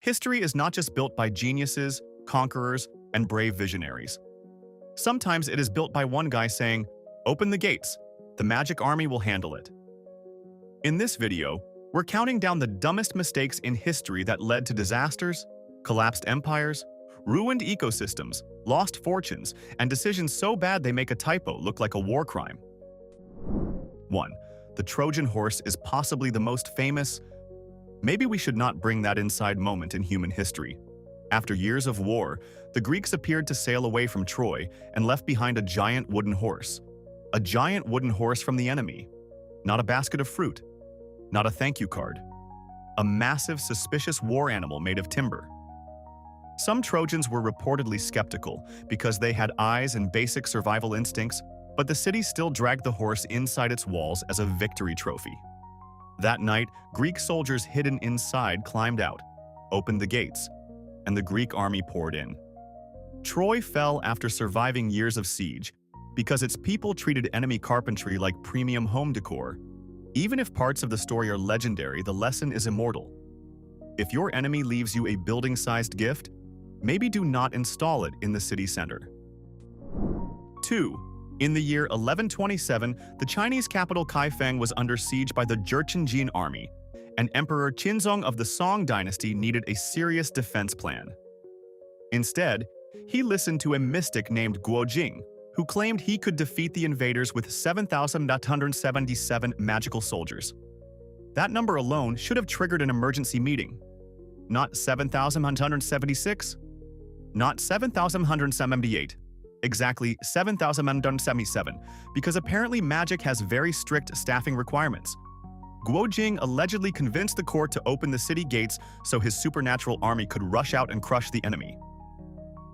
History is not just built by geniuses, conquerors, and brave visionaries. Sometimes it is built by one guy saying, "Open the gates, the magic army will handle it." In this video, we're counting down the dumbest mistakes in history that led to disasters, collapsed empires, ruined ecosystems, lost fortunes, and decisions so bad they make a typo look like a war crime. 1. The Trojan horse is possibly the most famous. Maybe we should not bring that inside moment in human history. After years of war, the Greeks appeared to sail away from Troy and left behind a giant wooden horse. A giant wooden horse from the enemy. Not a basket of fruit. Not a thank you card. A massive, suspicious war animal made of timber. Some Trojans were reportedly skeptical because they had eyes and basic survival instincts, but the city still dragged the horse inside its walls as a victory trophy. That night, Greek soldiers hidden inside climbed out, opened the gates, and the Greek army poured in. Troy fell after surviving years of siege because its people treated enemy carpentry like premium home decor. Even if parts of the story are legendary, the lesson is immortal. If your enemy leaves you a building-sized gift, maybe do not install it in the city center. 2. In the year 1127, the Chinese capital Kaifeng was under siege by the Jurchen army, and Emperor Qinzong of the Song Dynasty needed a serious defense plan. Instead, he listened to a mystic named Guojing, who claimed he could defeat the invaders with 7,877 magical soldiers. That number alone should have triggered an emergency meeting. Not 7,176, not 7,178, exactly 7,177, because apparently magic has very strict staffing requirements. Guojing allegedly convinced the court to open the city gates so his supernatural army could rush out and crush the enemy.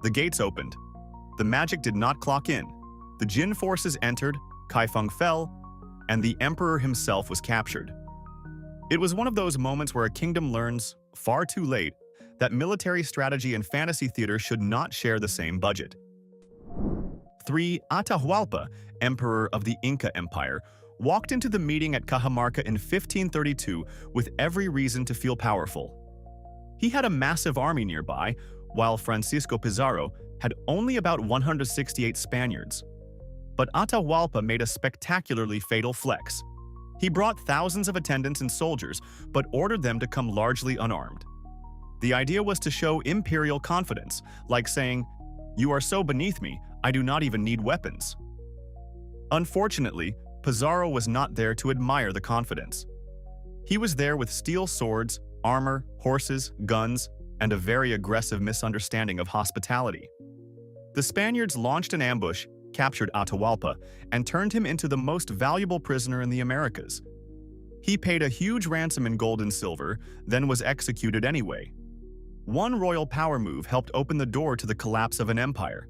The gates opened. The magic did not clock in. The Jin forces entered, Kaifeng fell, and the emperor himself was captured. It was one of those moments where a kingdom learns, far too late, that military strategy and fantasy theater should not share the same budget. 3. Atahualpa, emperor of the Inca Empire, walked into the meeting at Cajamarca in 1532 with every reason to feel powerful. He had a massive army nearby, while Francisco Pizarro had only about 168 Spaniards. But Atahualpa made a spectacularly fatal flex. He brought thousands of attendants and soldiers, but ordered them to come largely unarmed. The idea was to show imperial confidence, like saying, "You are so beneath me, I do not even need weapons." Unfortunately, Pizarro was not there to admire the confidence. He was there with steel swords, armor, horses, guns, and a very aggressive misunderstanding of hospitality. The Spaniards launched an ambush, captured Atahualpa, and turned him into the most valuable prisoner in the Americas. He paid a huge ransom in gold and silver, then was executed anyway. One royal power move helped open the door to the collapse of an empire.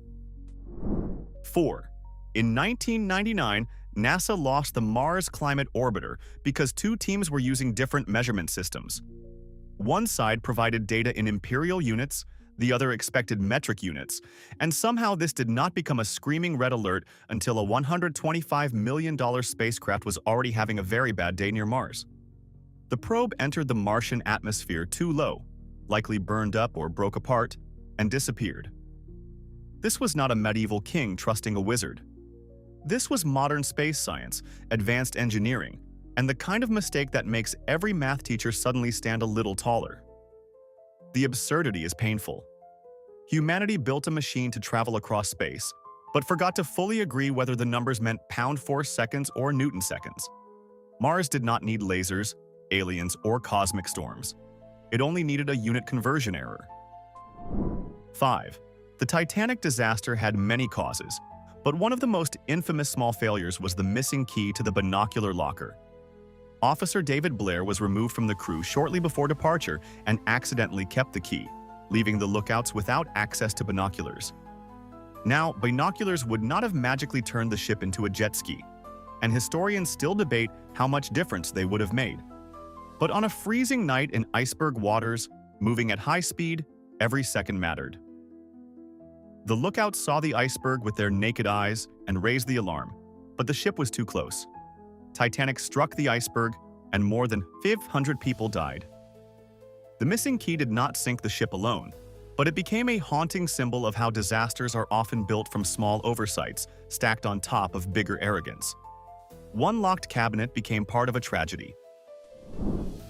4. In 1999, NASA lost the Mars Climate Orbiter because two teams were using different measurement systems. One side provided data in imperial units, the other expected metric units, and somehow this did not become a screaming red alert until a $125 million spacecraft was already having a very bad day near Mars. The probe entered the Martian atmosphere too low, likely burned up or broke apart, and disappeared. This was not a medieval king trusting a wizard. This was modern space science, advanced engineering, and the kind of mistake that makes every math teacher suddenly stand a little taller. The absurdity is painful. Humanity built a machine to travel across space, but forgot to fully agree whether the numbers meant pound-force seconds or Newton seconds. Mars did not need lasers, aliens, or cosmic storms. It only needed a unit conversion error. 5. The Titanic disaster had many causes, but one of the most infamous small failures was the missing key to the binocular locker. Officer David Blair was removed from the crew shortly before departure and accidentally kept the key, leaving the lookouts without access to binoculars. Now, binoculars would not have magically turned the ship into a jet ski, and historians still debate how much difference they would have made. But on a freezing night in iceberg waters, moving at high speed, every second mattered. The lookouts saw the iceberg with their naked eyes and raised the alarm, but the ship was too close. Titanic struck the iceberg, and more than 500 people died. The missing key did not sink the ship alone, but it became a haunting symbol of how disasters are often built from small oversights stacked on top of bigger arrogance. One locked cabinet became part of a tragedy.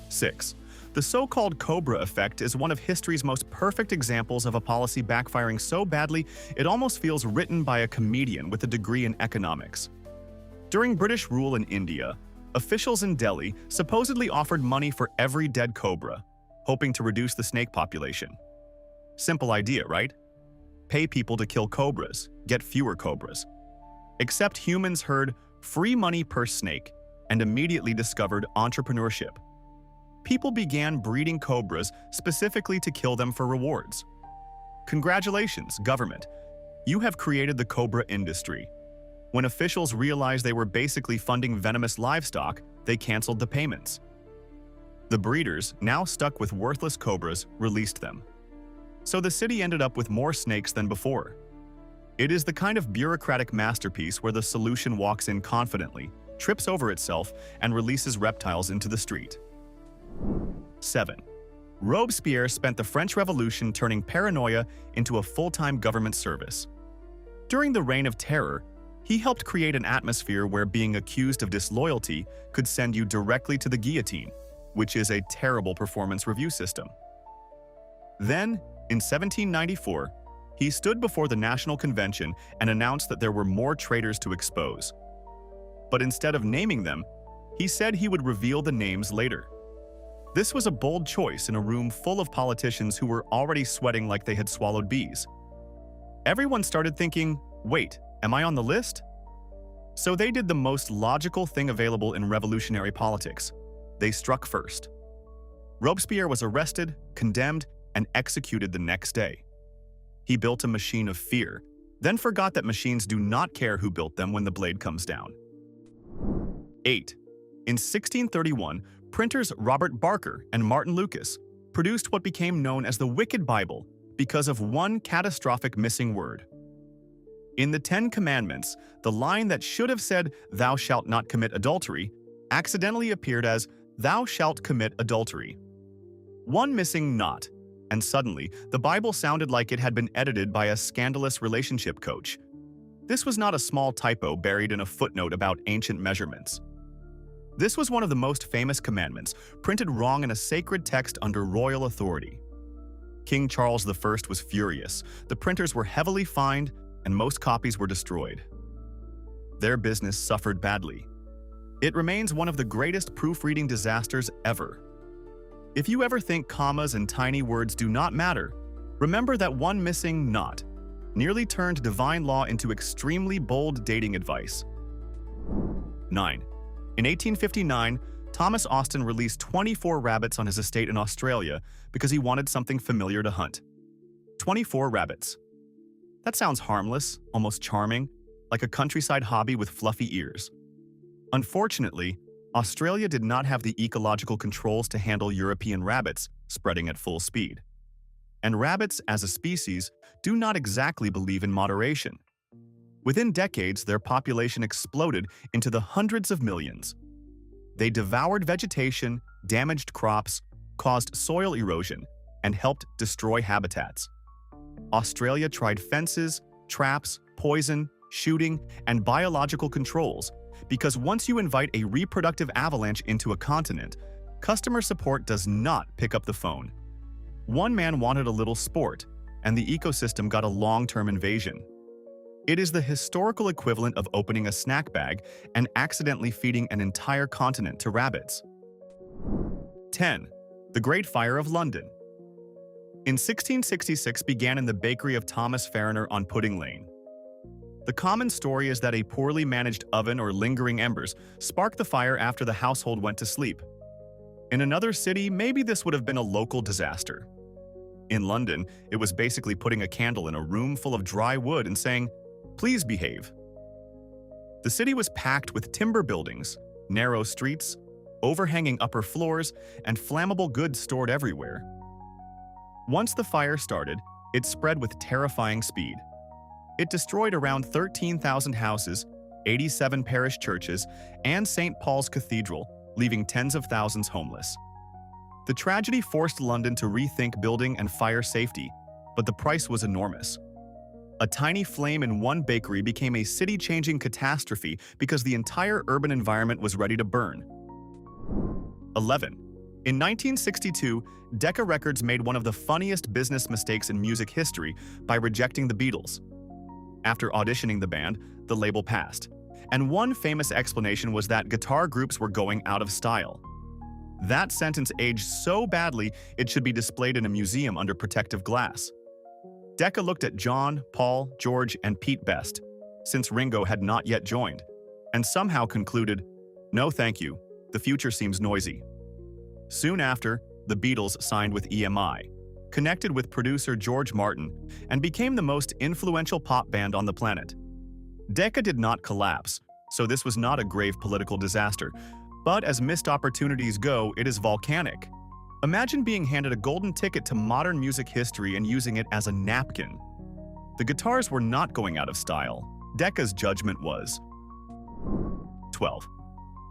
6. The so-called cobra effect is one of history's most perfect examples of a policy backfiring so badly it almost feels written by a comedian with a degree in economics. During British rule in India, officials in Delhi supposedly offered money for every dead cobra, hoping to reduce the snake population. Simple idea, right? Pay people to kill cobras, get fewer cobras. Except humans heard free money per snake and immediately discovered entrepreneurship. People began breeding cobras specifically to kill them for rewards. Congratulations, government. You have created the cobra industry. When officials realized they were basically funding venomous livestock, they canceled the payments. The breeders, now stuck with worthless cobras, released them. So the city ended up with more snakes than before. It is the kind of bureaucratic masterpiece where the solution walks in confidently, trips over itself, and releases reptiles into the street. 7. Robespierre spent the French Revolution turning paranoia into a full-time government service. During the Reign of Terror, he helped create an atmosphere where being accused of disloyalty could send you directly to the guillotine, which is a terrible performance review system. Then, in 1794, he stood before the National Convention and announced that there were more traitors to expose. But instead of naming them, he said he would reveal the names later. This was a bold choice in a room full of politicians who were already sweating like they had swallowed bees. Everyone started thinking, wait, am I on the list? So they did the most logical thing available in revolutionary politics. They struck first. Robespierre was arrested, condemned, and executed the next day. He built a machine of fear, then forgot that machines do not care who built them when the blade comes down. 8. In 1631, printers Robert Barker and Martin Lucas produced what became known as the Wicked Bible because of one catastrophic missing word. In the Ten Commandments, the line that should have said, "Thou shalt not commit adultery," accidentally appeared as, "Thou shalt commit adultery." One missing "not," and suddenly, the Bible sounded like it had been edited by a scandalous relationship coach. This was not a small typo buried in a footnote about ancient measurements. This was one of the most famous commandments, printed wrong in a sacred text under royal authority. King Charles I was furious. The printers were heavily fined, and most copies were destroyed. Their business suffered badly. It remains one of the greatest proofreading disasters ever. If you ever think commas and tiny words do not matter, remember that one missing "not" nearly turned divine law into extremely bold dating advice. 9. In 1859, Thomas Austin released 24 rabbits on his estate in Australia because he wanted something familiar to hunt. 24 rabbits. That sounds harmless, almost charming, like a countryside hobby with fluffy ears. Unfortunately, Australia did not have the ecological controls to handle European rabbits spreading at full speed. And rabbits, as a species, do not exactly believe in moderation. Within decades, their population exploded into the hundreds of millions. They devoured vegetation, damaged crops, caused soil erosion, and helped destroy habitats. Australia tried fences, traps, poison, shooting, and biological controls because once you invite a reproductive avalanche into a continent, customer support does not pick up the phone. One man wanted a little sport, and the ecosystem got a long-term invasion. It is the historical equivalent of opening a snack bag and accidentally feeding an entire continent to rabbits. 10. The Great Fire of London. In 1666 began in the bakery of Thomas Fariner on Pudding Lane. The common story is that a poorly managed oven or lingering embers sparked the fire after the household went to sleep. In another city, maybe this would have been a local disaster. In London, it was basically putting a candle in a room full of dry wood and saying, "Please behave." The city was packed with timber buildings, narrow streets, overhanging upper floors, and flammable goods stored everywhere. Once the fire started, it spread with terrifying speed. It destroyed around 13,000 houses, 87 parish churches, and St. Paul's Cathedral, leaving tens of thousands homeless. The tragedy forced London to rethink building and fire safety, but the price was enormous. A tiny flame in one bakery became a city-changing catastrophe because the entire urban environment was ready to burn. 11. In 1962, Decca Records made one of the funniest business mistakes in music history by rejecting the Beatles. After auditioning the band, the label passed, and one famous explanation was that guitar groups were going out of style. That sentence aged so badly it should be displayed in a museum under protective glass. Decca looked at John, Paul, George, and Pete Best, since Ringo had not yet joined, and somehow concluded, "No thank you, the future seems noisy." Soon after, the Beatles signed with EMI, connected with producer George Martin, and became the most influential pop band on the planet. Decca did not collapse, so this was not a grave political disaster, but as missed opportunities go, it is volcanic. Imagine being handed a golden ticket to modern music history and using it as a napkin. The guitars were not going out of style. Decca's judgment was. 12.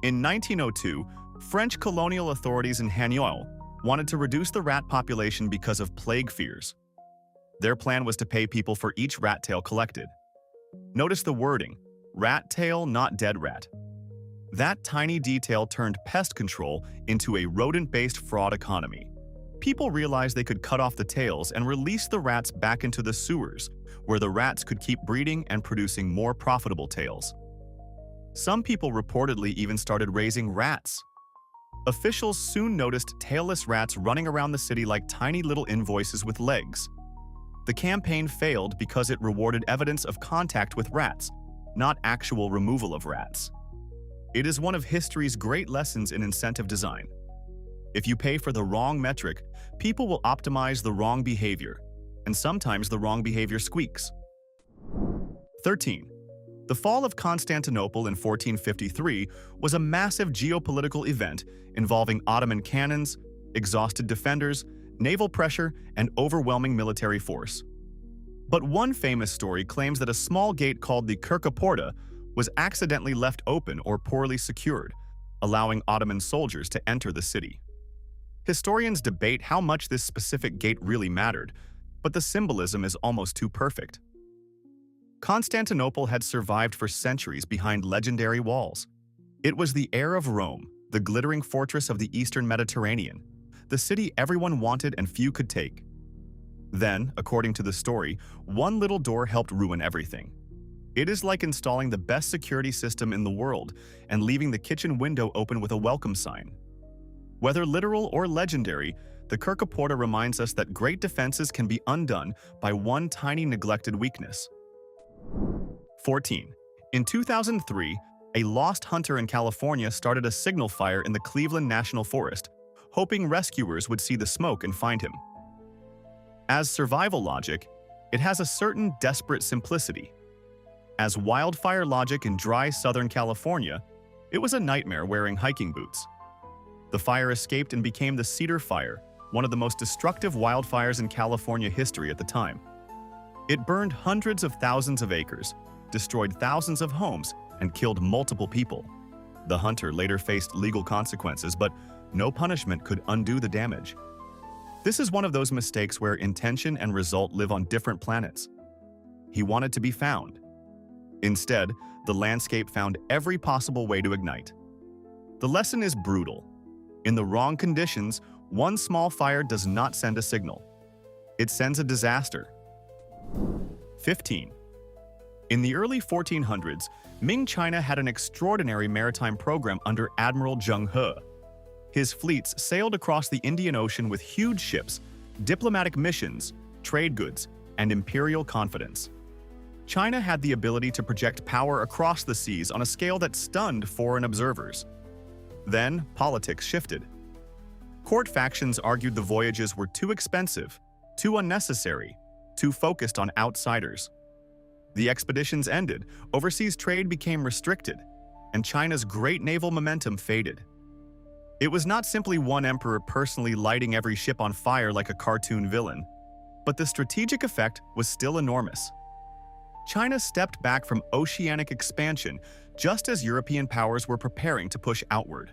In 1902, French colonial authorities in Hanoi wanted to reduce the rat population because of plague fears. Their plan was to pay people for each rat tail collected. Notice the wording, rat tail, not dead rat. That tiny detail turned pest control into a rodent-based fraud economy. People realized they could cut off the tails and release the rats back into the sewers, where the rats could keep breeding and producing more profitable tails. Some people reportedly even started raising rats. Officials soon noticed tailless rats running around the city like tiny little invoices with legs. The campaign failed because it rewarded evidence of contact with rats, not actual removal of rats. It is one of history's great lessons in incentive design. If you pay for the wrong metric, people will optimize the wrong behavior, and sometimes the wrong behavior squeaks. 13. The fall of Constantinople in 1453 was a massive geopolitical event involving Ottoman cannons, exhausted defenders, naval pressure, and overwhelming military force. But one famous story claims that a small gate called the Kirkaporta was accidentally left open or poorly secured, allowing Ottoman soldiers to enter the city. Historians debate how much this specific gate really mattered, but the symbolism is almost too perfect. Constantinople had survived for centuries behind legendary walls. It was the heir of Rome, the glittering fortress of the Eastern Mediterranean, the city everyone wanted and few could take. Then, according to the story, one little door helped ruin everything. It is like installing the best security system in the world and leaving the kitchen window open with a welcome sign. Whether literal or legendary, the Kirkaporta reminds us that great defenses can be undone by one tiny neglected weakness. 14. In 2003, a lost hunter in California started a signal fire in the Cleveland National Forest, hoping rescuers would see the smoke and find him. As survival logic, it has a certain desperate simplicity. As wildfire logic in dry Southern California, it was a nightmare wearing hiking boots. The fire escaped and became the Cedar Fire, one of the most destructive wildfires in California history at the time. It burned hundreds of thousands of acres, destroyed thousands of homes, and killed multiple people. The hunter later faced legal consequences, but no punishment could undo the damage. This is one of those mistakes where intention and result live on different planets. He wanted to be found. Instead, the landscape found every possible way to ignite. The lesson is brutal. In the wrong conditions, one small fire does not send a signal. It sends a disaster. 15. In the early 1400s, Ming China had an extraordinary maritime program under Admiral Zheng He. His fleets sailed across the Indian Ocean with huge ships, diplomatic missions, trade goods, and imperial confidence. China had the ability to project power across the seas on a scale that stunned foreign observers. Then, politics shifted. Court factions argued the voyages were too expensive, too unnecessary, too focused on outsiders. The expeditions ended, overseas trade became restricted, and China's great naval momentum faded. It was not simply one emperor personally lighting every ship on fire like a cartoon villain, but the strategic effect was still enormous. China stepped back from oceanic expansion just as European powers were preparing to push outward.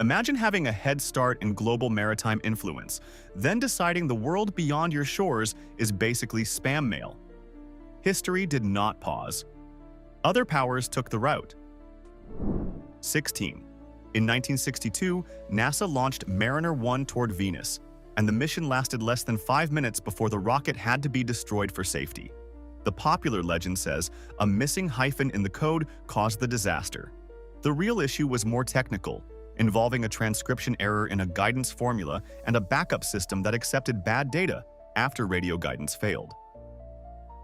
Imagine having a head start in global maritime influence, then deciding the world beyond your shores is basically spam mail. History did not pause. Other powers took the route. 16. In 1962, NASA launched Mariner 1 toward Venus, and the mission lasted less than 5 minutes before the rocket had to be destroyed for safety. The popular legend says a missing hyphen in the code caused the disaster. The real issue was more technical, involving a transcription error in a guidance formula and a backup system that accepted bad data after radio guidance failed.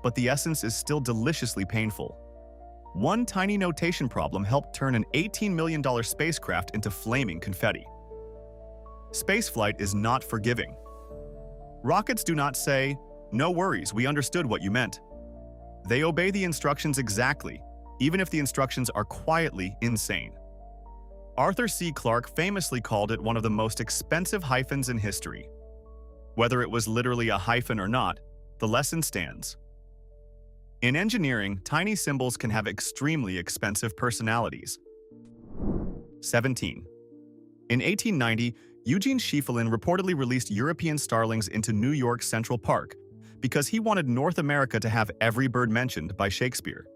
But the essence is still deliciously painful. One tiny notation problem helped turn an $18 million spacecraft into flaming confetti. Spaceflight is not forgiving. Rockets do not say, "No worries, we understood what you meant." They obey the instructions exactly, even if the instructions are quietly insane. Arthur C. Clarke famously called it one of the most expensive hyphens in history. Whether it was literally a hyphen or not, the lesson stands. In engineering, tiny symbols can have extremely expensive personalities. 17. In 1890, Eugene Schieffelin reportedly released European starlings into New York's Central Park because he wanted North America to have every bird mentioned by Shakespeare.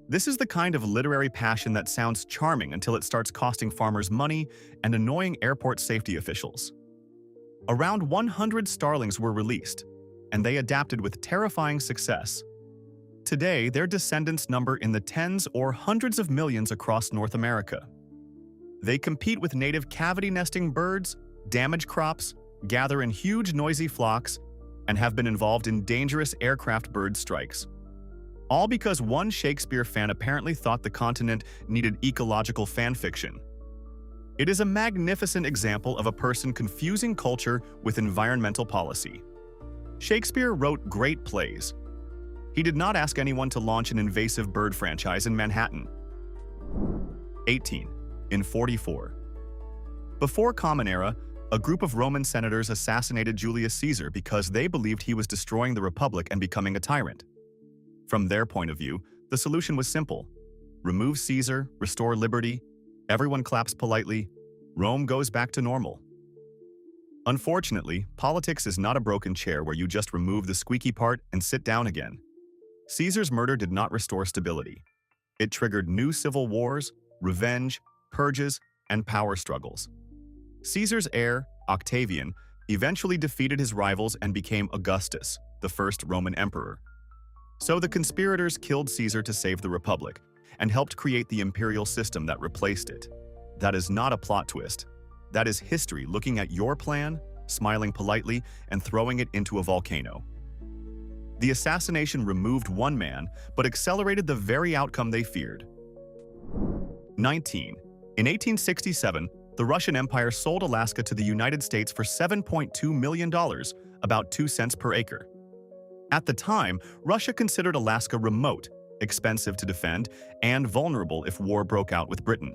This is the kind of literary passion that sounds charming until it starts costing farmers money and annoying airport safety officials. Around 100 starlings were released, and they adapted with terrifying success. Today, their descendants number in the tens or hundreds of millions across North America. They compete with native cavity-nesting birds, damage crops, gather in huge noisy flocks, and have been involved in dangerous aircraft bird strikes. All because one Shakespeare fan apparently thought the continent needed ecological fanfiction. It is a magnificent example of a person confusing culture with environmental policy. Shakespeare wrote great plays. He did not ask anyone to launch an invasive bird franchise in Manhattan. 18. In 44. Before Common Era, a group of Roman senators assassinated Julius Caesar because they believed he was destroying the Republic and becoming a tyrant. From their point of view, the solution was simple. Remove Caesar, restore liberty, everyone claps politely, Rome goes back to normal. Unfortunately, politics is not a broken chair where you just remove the squeaky part and sit down again. Caesar's murder did not restore stability. It triggered new civil wars, revenge, purges, and power struggles. Caesar's heir, Octavian, eventually defeated his rivals and became Augustus, the first Roman emperor. So the conspirators killed Caesar to save the Republic and helped create the imperial system that replaced it. That is not a plot twist. That is history looking at your plan, smiling politely, and throwing it into a volcano. The assassination removed one man, but accelerated the very outcome they feared. 19. In 1867, the Russian Empire sold Alaska to the United States for $7.2 million, about 2 cents per acre. At the time, Russia considered Alaska remote, expensive to defend, and vulnerable if war broke out with Britain.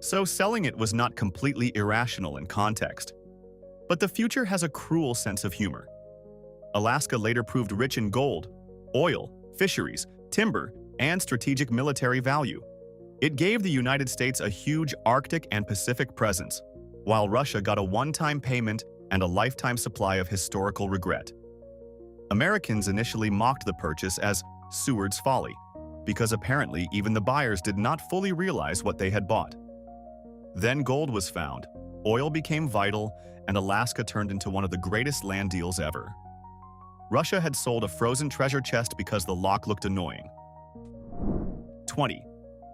So selling it was not completely irrational in context. But the future has a cruel sense of humor. Alaska later proved rich in gold, oil, fisheries, timber, and strategic military value. It gave the United States a huge Arctic and Pacific presence, while Russia got a one-time payment and a lifetime supply of historical regret. Americans initially mocked the purchase as Seward's folly, because apparently even the buyers did not fully realize what they had bought. Then gold was found, oil became vital, and Alaska turned into one of the greatest land deals ever. Russia had sold a frozen treasure chest because the lock looked annoying. 20.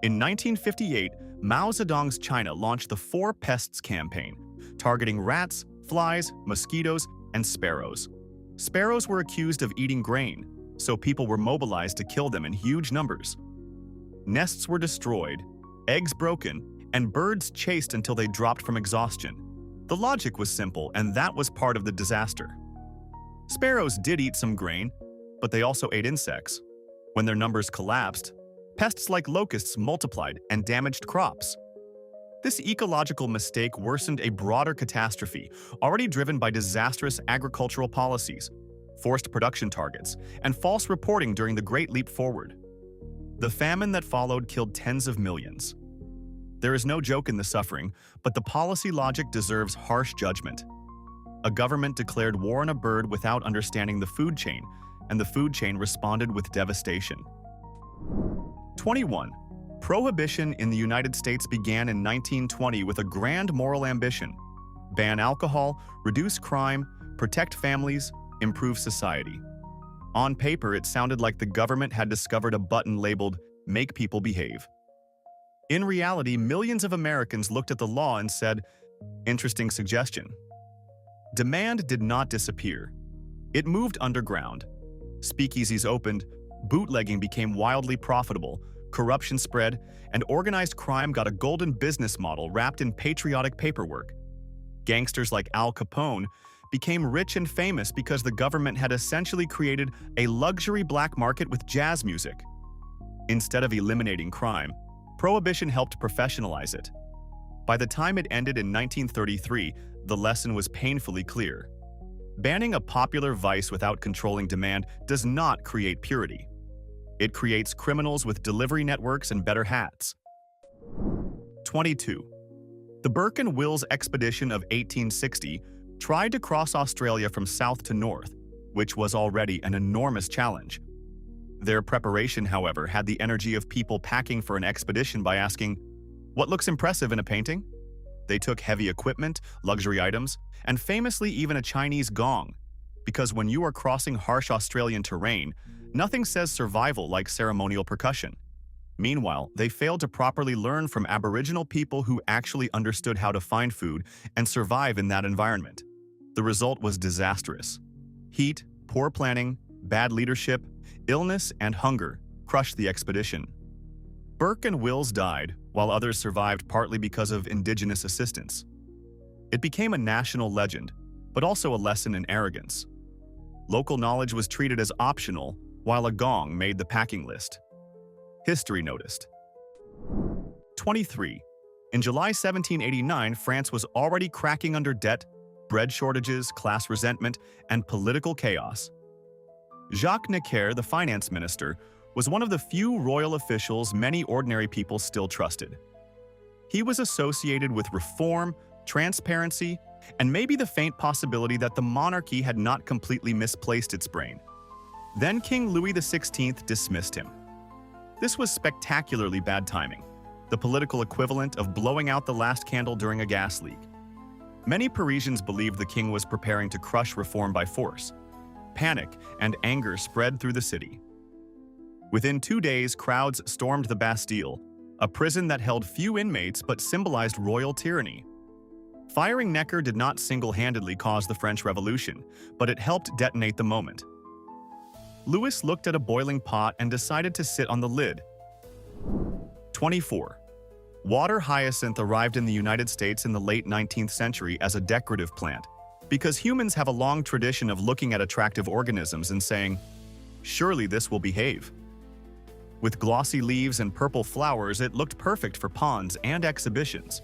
In 1958, Mao Zedong's China launched the 4 Pests campaign, targeting rats, flies, mosquitoes, and sparrows. Sparrows were accused of eating grain, so people were mobilized to kill them in huge numbers. Nests were destroyed, eggs broken, and birds chased until they dropped from exhaustion. The logic was simple, and that was part of the disaster. Sparrows did eat some grain, but they also ate insects. When their numbers collapsed, pests like locusts multiplied and damaged crops. This ecological mistake worsened a broader catastrophe already driven by disastrous agricultural policies, forced production targets, and false reporting during the Great Leap Forward. The famine that followed killed tens of millions. There is no joke in the suffering, but the policy logic deserves harsh judgment. A government declared war on a bird without understanding the food chain, and the food chain responded with devastation. 21. Prohibition in the United States began in 1920 with a grand moral ambition: ban alcohol, reduce crime, protect families, improve society. On paper, it sounded like the government had discovered a button labeled "Make people behave." In reality, millions of Americans looked at the law and said, "Interesting suggestion." Demand did not disappear. It moved underground. Speakeasies opened, bootlegging became wildly profitable, corruption spread, and organized crime got a golden business model wrapped in patriotic paperwork. Gangsters like Al Capone became rich and famous because the government had essentially created a luxury black market with jazz music. Instead of eliminating crime, Prohibition helped professionalize it. By the time it ended in 1933, the lesson was painfully clear. Banning a popular vice without controlling demand does not create purity. It creates criminals with delivery networks and better hats. 22. The Burke and Wills expedition of 1860 tried to cross Australia from south to north, which was already an enormous challenge. Their preparation, however, had the energy of people packing for an expedition by asking, "What looks impressive in a painting?" They took heavy equipment, luxury items, and famously even a Chinese gong, because when you are crossing harsh Australian terrain, nothing says survival like ceremonial percussion. Meanwhile, they failed to properly learn from Aboriginal people who actually understood how to find food and survive in that environment. The result was disastrous. Heat, poor planning, bad leadership, illness, and hunger crushed the expedition. Burke and Wills died, while others survived partly because of indigenous assistance. It became a national legend, but also a lesson in arrogance. Local knowledge was treated as optional, while a gong made the packing list. History noticed. 23. In July 1789, France was already cracking under debt, bread shortages, class resentment, and political chaos. Jacques, the finance minister, was one of the few royal officials many ordinary people still trusted. He was associated with reform, transparency, and maybe the faint possibility that the monarchy had not completely misplaced its brain. Then King Louis XVI dismissed him. This was spectacularly bad timing, the political equivalent of blowing out the last candle during a gas leak. Many Parisians believed the king was preparing to crush reform by force. Panic and anger spread through the city. Within 2 days, crowds stormed the Bastille, a prison that held few inmates but symbolized royal tyranny. Firing Necker did not single-handedly cause the French Revolution, but it helped detonate the moment. Louis looked at a boiling pot and decided to sit on the lid. 24. Water hyacinth arrived in the United States in the late 19th century as a decorative plant, because humans have a long tradition of looking at attractive organisms and saying, "Surely this will behave." With glossy leaves and purple flowers, it looked perfect for ponds and exhibitions.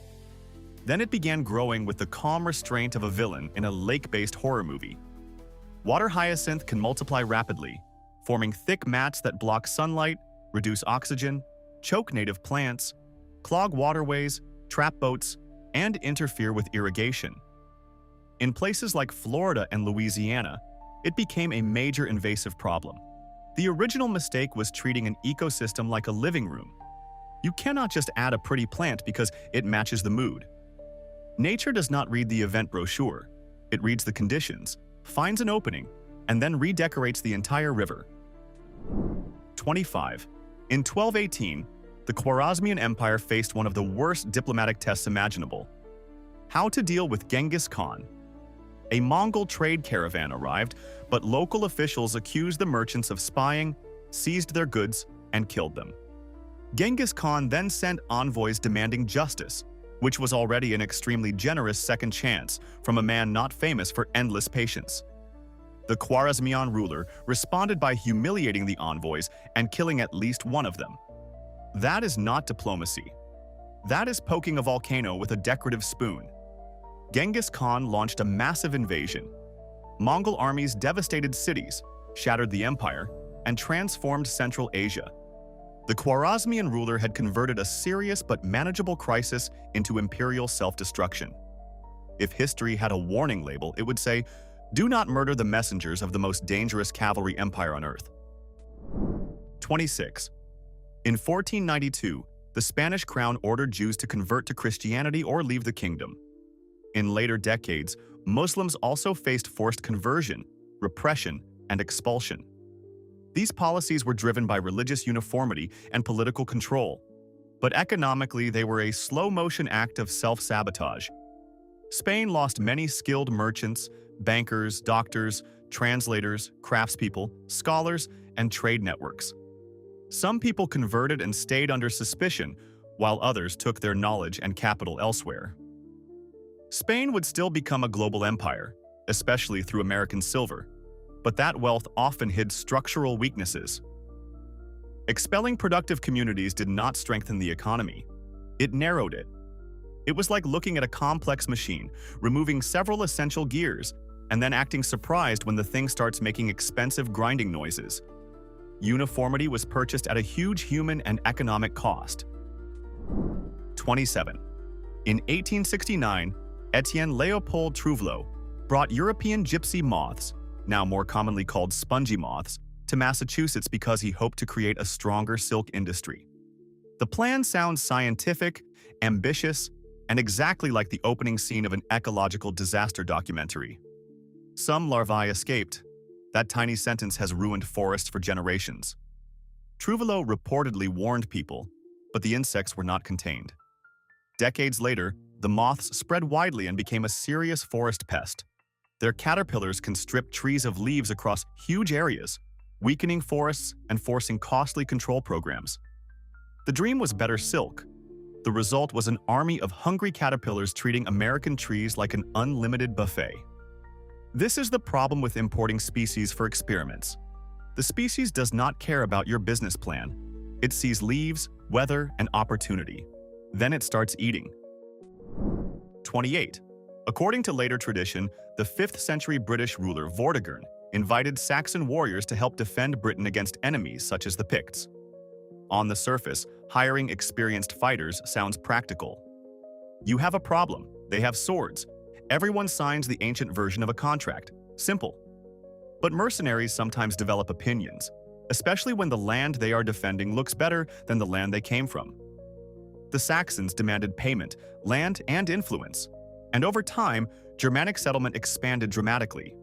Then it began growing with the calm restraint of a villain in a lake-based horror movie. Water hyacinth can multiply rapidly, forming thick mats that block sunlight, reduce oxygen, choke native plants, clog waterways, trap boats, and interfere with irrigation. In places like Florida and Louisiana, it became a major invasive problem. The original mistake was treating an ecosystem like a living room. You cannot just add a pretty plant because it matches the mood. Nature does not read the event brochure. It reads the conditions, finds an opening, and then redecorates the entire river. 25. In 1218, the Khwarezmian Empire faced one of the worst diplomatic tests imaginable: how to deal with Genghis Khan. A Mongol trade caravan arrived, but local officials accused the merchants of spying, seized their goods, and killed them. Genghis Khan then sent envoys demanding justice, which was already an extremely generous second chance from a man not famous for endless patience. The Khwarezmian ruler responded by humiliating the envoys and killing at least one of them. That is not diplomacy. That is poking a volcano with a decorative spoon. Genghis Khan launched a massive invasion. Mongol armies devastated cities, shattered the empire, and transformed Central Asia. The Khwarezmian ruler had converted a serious but manageable crisis into imperial self-destruction. If history had a warning label, it would say, "Do not murder the messengers of the most dangerous cavalry empire on earth." 26. In 1492, the Spanish crown ordered Jews to convert to Christianity or leave the kingdom. In later decades, Muslims also faced forced conversion, repression, and expulsion. These policies were driven by religious uniformity and political control, but economically they were a slow-motion act of self-sabotage. Spain lost many skilled merchants, bankers, doctors, translators, craftspeople, scholars, and trade networks. Some people converted and stayed under suspicion, while others took their knowledge and capital elsewhere. Spain would still become a global empire, especially through American silver, but that wealth often hid structural weaknesses. Expelling productive communities did not strengthen the economy. It narrowed it. It was like looking at a complex machine, removing several essential gears, and then acting surprised when the thing starts making expensive grinding noises. Uniformity was purchased at a huge human and economic cost. 27. In 1869, Etienne Léopold Trouvelot brought European gypsy moths, now more commonly called spongy moths, to Massachusetts because he hoped to create a stronger silk industry. The plan sounds scientific, ambitious, and exactly like the opening scene of an ecological disaster documentary. Some larvae escaped. That tiny sentence has ruined forests for generations. Trouvelot reportedly warned people, but the insects were not contained. Decades later, the moths spread widely and became a serious forest pest. Their caterpillars can strip trees of leaves across huge areas, weakening forests and forcing costly control programs. The dream was better silk. The result was an army of hungry caterpillars treating American trees like an unlimited buffet. This is the problem with importing species for experiments. The species does not care about your business plan. It sees leaves, weather, and opportunity. Then it starts eating. 28. According to later tradition, the 5th century British ruler Vortigern invited Saxon warriors to help defend Britain against enemies such as the Picts. On the surface, hiring experienced fighters sounds practical. You have a problem. They have swords. Everyone signs the ancient version of a contract. Simple. But mercenaries sometimes develop opinions, especially when the land they are defending looks better than the land they came from. The Saxons demanded payment, land, and influence, and over time, Germanic settlement expanded dramatically.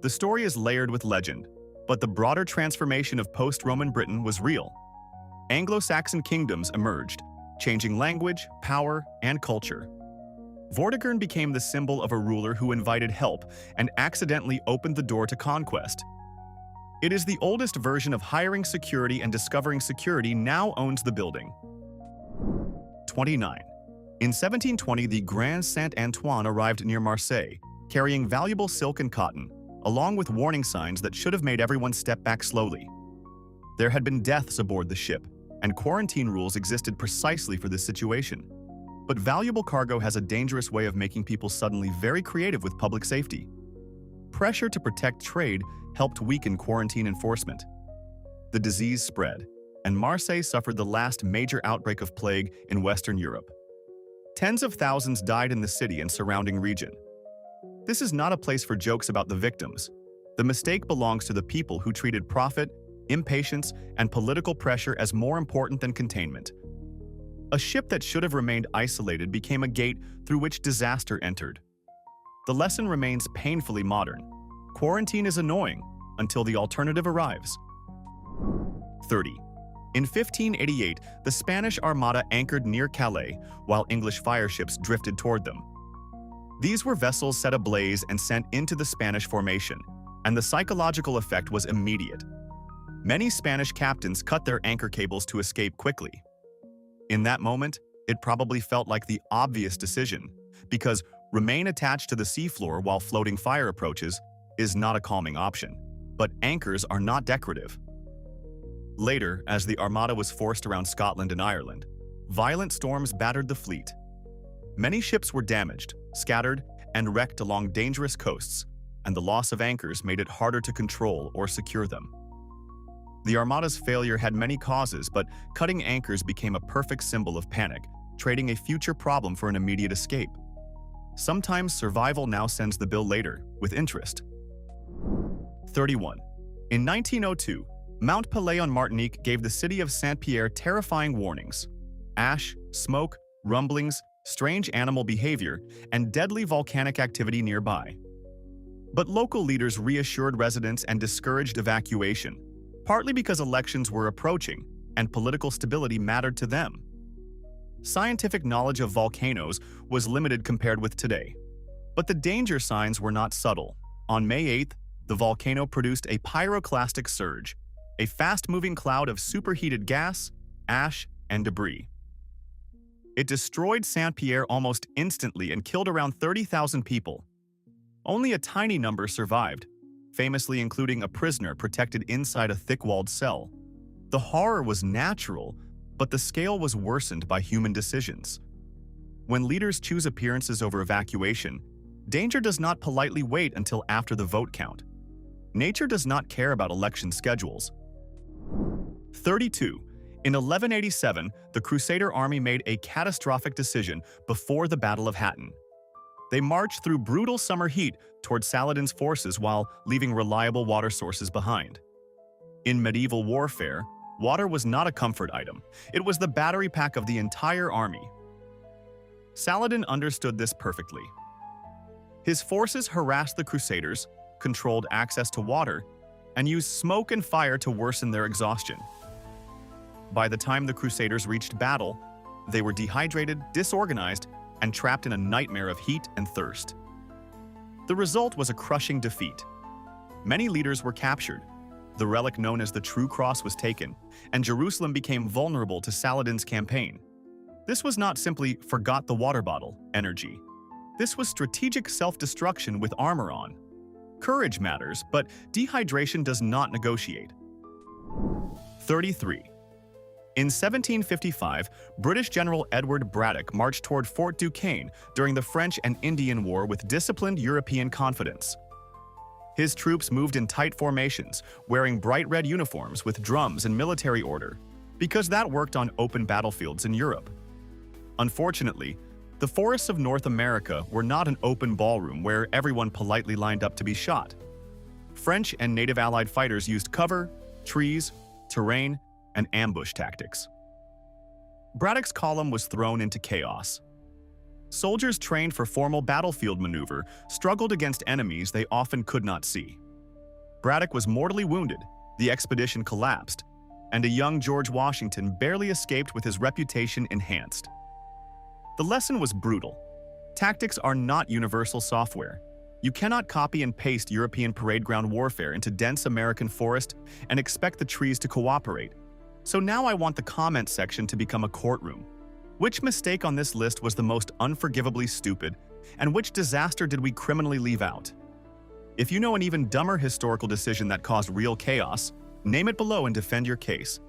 The story is layered with legend, but the broader transformation of post-Roman Britain was real. Anglo-Saxon kingdoms emerged, changing language, power, and culture. Vortigern became the symbol of a ruler who invited help and accidentally opened the door to conquest. It is the oldest version of hiring security, and discovering security now owns the building. 29. In 1720, the Grand Saint-Antoine arrived near Marseille, carrying valuable silk and cotton, along with warning signs that should have made everyone step back slowly. There had been deaths aboard the ship, and quarantine rules existed precisely for this situation. But valuable cargo has a dangerous way of making people suddenly very creative with public safety. Pressure to protect trade helped weaken quarantine enforcement. The disease spread, and Marseille suffered the last major outbreak of plague in Western Europe. Tens of thousands died in the city and surrounding region. This is not a place for jokes about the victims. The mistake belongs to the people who treated profit, impatience, and political pressure as more important than containment. A ship that should have remained isolated became a gate through which disaster entered. The lesson remains painfully modern. Quarantine is annoying until the alternative arrives. 30. In 1588, the Spanish Armada anchored near Calais while English fireships drifted toward them. These were vessels set ablaze and sent into the Spanish formation, and the psychological effect was immediate. Many Spanish captains cut their anchor cables to escape quickly. In that moment, it probably felt like the obvious decision, because remain attached to the seafloor while floating fire approaches is not a calming option. But anchors are not decorative. Later, as the Armada was forced around Scotland and Ireland, violent storms battered the fleet. Many ships were damaged, scattered, and wrecked along dangerous coasts, and the loss of anchors made it harder to control or secure them. The Armada's failure had many causes, but cutting anchors became a perfect symbol of panic, trading a future problem for an immediate escape. Sometimes survival now sends the bill later, with interest. 31. In 1902, Mount Pelée on Martinique gave the city of Saint-Pierre terrifying warnings. Ash, smoke, rumblings, strange animal behavior, and deadly volcanic activity nearby. But local leaders reassured residents and discouraged evacuation, partly because elections were approaching and political stability mattered to them. Scientific knowledge of volcanoes was limited compared with today. But the danger signs were not subtle. On May 8th, the volcano produced a pyroclastic surge, a fast-moving cloud of superheated gas, ash, and debris. It destroyed Saint-Pierre almost instantly and killed around 30,000 people. Only a tiny number survived, famously including a prisoner protected inside a thick-walled cell. The horror was natural, but the scale was worsened by human decisions. When leaders choose appearances over evacuation, danger does not politely wait until after the vote count. Nature does not care about election schedules. 32. In 1187, the Crusader army made a catastrophic decision before the Battle of Hattin. They marched through brutal summer heat toward Saladin's forces while leaving reliable water sources behind. In medieval warfare, water was not a comfort item. It was the battery pack of the entire army. Saladin understood this perfectly. His forces harassed the Crusaders, controlled access to water, and used smoke and fire to worsen their exhaustion. By the time the Crusaders reached battle, they were dehydrated, disorganized, and trapped in a nightmare of heat and thirst. The result was a crushing defeat. Many leaders were captured. The relic known as the True Cross was taken, and Jerusalem became vulnerable to Saladin's campaign. This was not simply forgot the water bottle energy. This was strategic self-destruction with armor on. Courage matters, but dehydration does not negotiate. 33. In 1755, British General Edward Braddock marched toward Fort Duquesne during the French and Indian War with disciplined European confidence. His troops moved in tight formations, wearing bright red uniforms with drums and military order, because that worked on open battlefields in Europe. Unfortunately, the forests of North America were not an open ballroom where everyone politely lined up to be shot. French and native allied fighters used cover, trees, terrain, and ambush tactics. Braddock's column was thrown into chaos. Soldiers trained for formal battlefield maneuver struggled against enemies they often could not see. Braddock was mortally wounded, the expedition collapsed, and a young George Washington barely escaped with his reputation enhanced. The lesson was brutal. Tactics are not universal software. You cannot copy and paste European parade ground warfare into dense American forest and expect the trees to cooperate. So now I want the comment section to become a courtroom. Which mistake on this list was the most unforgivably stupid, and which disaster did we criminally leave out? If you know an even dumber historical decision that caused real chaos, name it below and defend your case.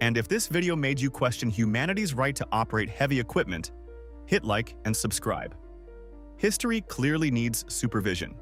And if this video made you question humanity's right to operate heavy equipment, hit like and subscribe. History clearly needs supervision.